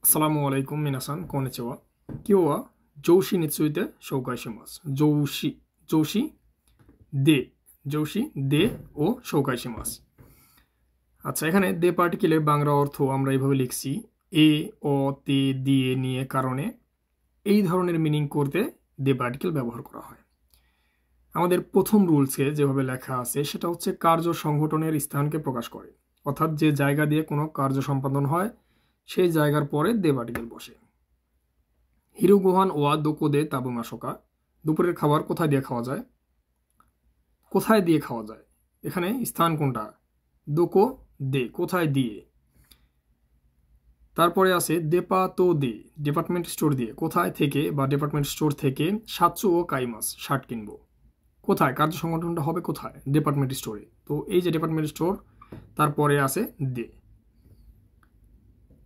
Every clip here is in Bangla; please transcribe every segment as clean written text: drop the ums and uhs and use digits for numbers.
アッサラムアライクム皆さん、こんにちは。今日は上司について紹介します。上司でを紹介します। আচ্ছা, এখানে দে পার্টিকেলের বাংলা অর্থ আমরা এইভাবে লিখছি এ অ তে দিয়ে নিয়ে কারণে এই ধরনের মিনিং করতে দে পার্টিকেল ব্যবহার করা হয়। আমাদের প্রথম রুলসে যেভাবে লেখা আছে সেটা হচ্ছে কার্য সংগঠনের স্থানকে প্রকাশ করে, অর্থাৎ যে জায়গা দিয়ে কোনো কার্য সম্পাদন হয় সেই জায়গার পরে দে পার্টিকেল বসে। হিরুগুহান ওয়া দোকোদে তাবুমাশোকা, দুপুরের খাবার কোথায় দিয়ে খাওয়া যায়? কোথায় দিয়ে খাওয়া যায়, এখানে স্থান কোনটা? দোকো দে, কোথায় দিয়ে। তারপরে আছে দেপা তো দে, ডিপার্টমেন্ট স্টোর দিয়ে, কোথায় থেকে বা ডিপার্টমেন্ট স্টোর থেকে সাতসু ও কাইমাস, শার্ট কিনবো। কোথায় কার্য সংগঠনটা হবে? কোথায়? ডিপার্টমেন্ট স্টোরে। তো এই যে ডিপার্টমেন্ট স্টোর, তারপরে আছে দে।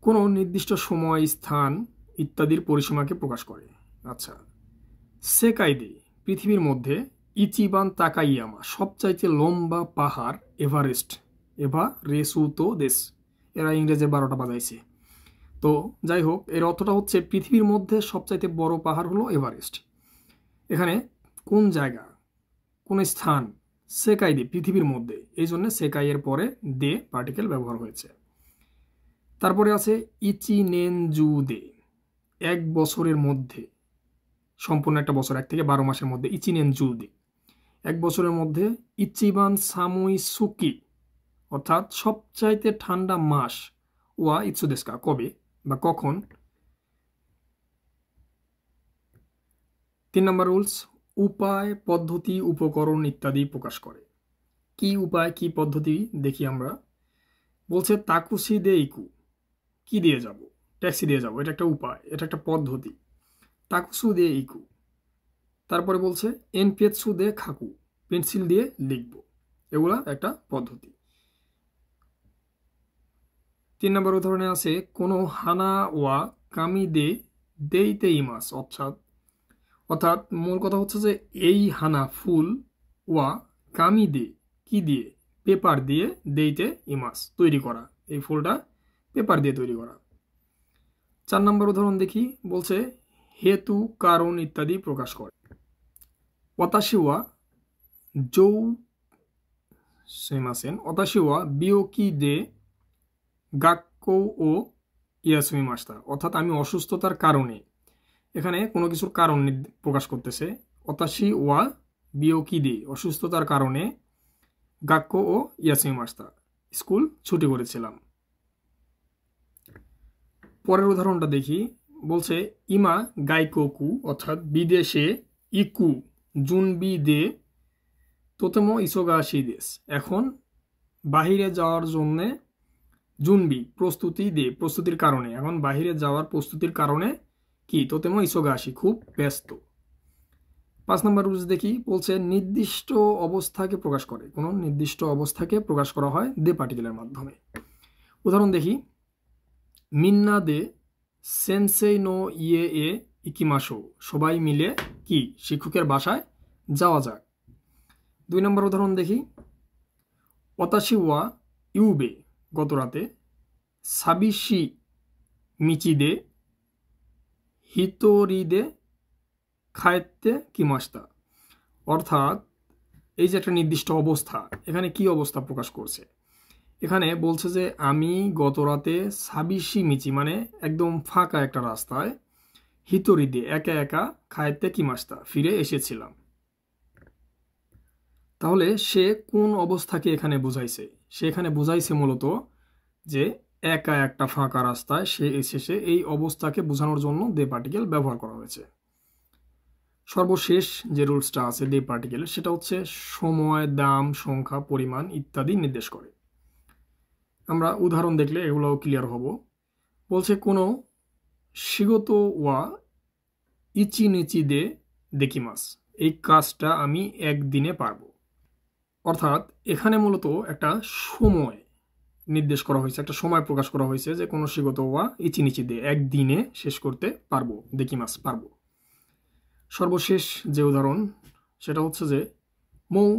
কোনো নির্দিষ্ট সময়, স্থান ইত্যাদির পরিসীমাকে প্রকাশ করে। আচ্ছা, সেকাই দে, পৃথিবীর মধ্যে ইচিবান তাকাইয়ামা, সবচাইতে লম্বা পাহাড় এভারেস্ট। এভারেসুতো দেশ, এরা ইংরেজের 12টা বাজাইছে। তো যাই হোক, এর অর্থটা হচ্ছে পৃথিবীর মধ্যে সবচাইতে বড় পাহাড় হলো এভারেস্ট। এখানে কোন জায়গা, কোন স্থান? সেকাই দে, পৃথিবীর মধ্যে, এই জন্য সেকাইয়ের পরে দে পার্টিকেল ব্যবহার হয়েছে। তারপরে আছে ইচিনেনজু দে, এক বছরের মধ্যে, সম্পূর্ণ একটা বছর, 1 থেকে 12 মাসের মধ্যে ইচিনেনজু দে, এক বছরের মধ্যে। ইচিবান সামুই সুকি, অর্থাৎ সবচাইতে ঠান্ডা মাস। ওয়া ইৎসুদেস্কা, কবে বা কখন। 3 নম্বর রুলস, উপায়, পদ্ধতি, উপকরণ ইত্যাদি প্রকাশ করে। কি উপায়, কি পদ্ধতি দেখি আমরা। বলছে তাকুসি দে ইকু, কি দিয়ে যাব? ট্যাক্সি দিয়ে যাব, এটা একটা উপায়, এটা একটা পদ্ধতি। তাকুসু দে ইকু। তারপরে বলছে এনপেৎসু দে খাকু, পেন্সিল দিয়ে লিখব, এগুলা একটা পদ্ধতি। 3 নম্বর উদাহরণে আছে কোনো হানা ওয়া কামি দে দেইতে ইমাস, অর্থাৎ মূল কথা হচ্ছে যে এই হানা, ফুল, ওয়া কামি দে, কি দিয়ে? পেপার দিয়ে, দেইতে ইমাস, তৈরি করা, এই ফুলটা পেপার দিয়ে তৈরি করা। 4 নম্বর উদাহরণ দেখি, বলছে হেতু, কারণ ইত্যাদি প্রকাশ করে। ওয়াতাশি ওয়া বিয়োকি দে গাক্কো ও ইয়াসুমি মাস্তা, অর্থাৎ আমি অসুস্থতার কারণে, এখানে কোনো কিছুর কারণ প্রকাশ করতেছে। ওয়াতাশি ওয়া বিয়োকি দে, অসুস্থতার কারণে, গাক্কো ও ইয়াসুমি মাস্তা, স্কুল ছুটি করেছিলাম। পরের উদাহরণটা দেখি, বলছে ইমা গাইকোকু, অর্থাৎ বিদেশে, ইকু জুনবি দে তোতেমো ইসোগাশি দেশ, এখন বাহিরে যাওয়ার জন্যে, জুনবি প্রস্তুতি দে, প্রস্তুতির কারণে, এখন বাহিরে যাওয়ার প্রস্তুতির কারণে কি? তোতেমো ইসোগাশি, খুব ব্যস্ত। 5 নম্বর রুলস দেখি, বলছে নির্দিষ্ট অবস্থাকে প্রকাশ করে, কোনো নির্দিষ্ট অবস্থাকে প্রকাশ করা হয় দে পার্টিকেলের মাধ্যমে। উদাহরণ দেখি, মিন্না দে সেনসেই নো ইয়ে এ ইকিমাশো, সবাই মিলে কি? শিক্ষকের বাসায় যাওয়া যাক। 2 নম্বর উদাহরণ দেখি, ওতাশি ওয়া ইউবে, গত রাতে, সাবিশি মিচিদে হিতোরিদে খায়েতে কিমাস্তা, অর্থাৎ এই যে একটা নির্দিষ্ট অবস্থা, এখানে কি অবস্থা প্রকাশ করছে? এখানে বলছে যে আমি গত রাতে সাবিশি মিচি, মানে একদম ফাঁকা একটা রাস্তায়, হিতোরিদে, একা একা, খায়েতে কিমাস্তা, ফিরে এসেছিলাম। তাহলে সে কোন অবস্থাকে এখানে বুঝাইছে? সে এখানে বুঝাইছে মূলত যে একা একটা ফাঁকা রাস্তায় সে এসেছে, এই অবস্থাকে বোঝানোর জন্য দে পার্টিকেল ব্যবহার করা হয়েছে। সর্বশেষ যে রুলসটা আছে দে পার্টিকেল, সেটা হচ্ছে সময়, দাম, সংখ্যা, পরিমাণ ইত্যাদি নির্দেশ করে। আমরা উদাহরণ দেখলে এগুলোও ক্লিয়ার হব। বলছে কোনো শিগত ওয়া ইচি নিচি দে দেকিমাস, এই কাজটা আমি একদিনে পারবো। অর্থাৎ এখানে মূলত একটা সময় নির্দেশ করা হয়েছে, একটা সময় প্রকাশ করা হয়েছে যে কোনো শিগত ওয়া ইচি নিচি দে, একদিনে শেষ করতে পারবো, দেকিমাস, পারবো। সর্বশেষ যে উদাহরণ সেটা হচ্ছে যে মৌ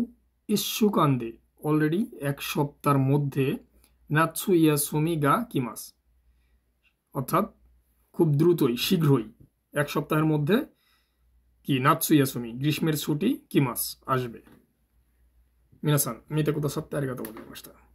ইস্যুকান্দে, অলরেডি 1 সপ্তাহের মধ্যে, নাৎসু ইয়াসুমি গা কিমাস, অর্থাৎ খুব দ্রুতই শীঘ্রই 1 সপ্তাহের মধ্যে কি নাৎসুয়াসুমি গ্রীষ্মের ছুটি কি মাস আসবে। মিনাসান মিতে কোথা সত্য আরিগাতোございました。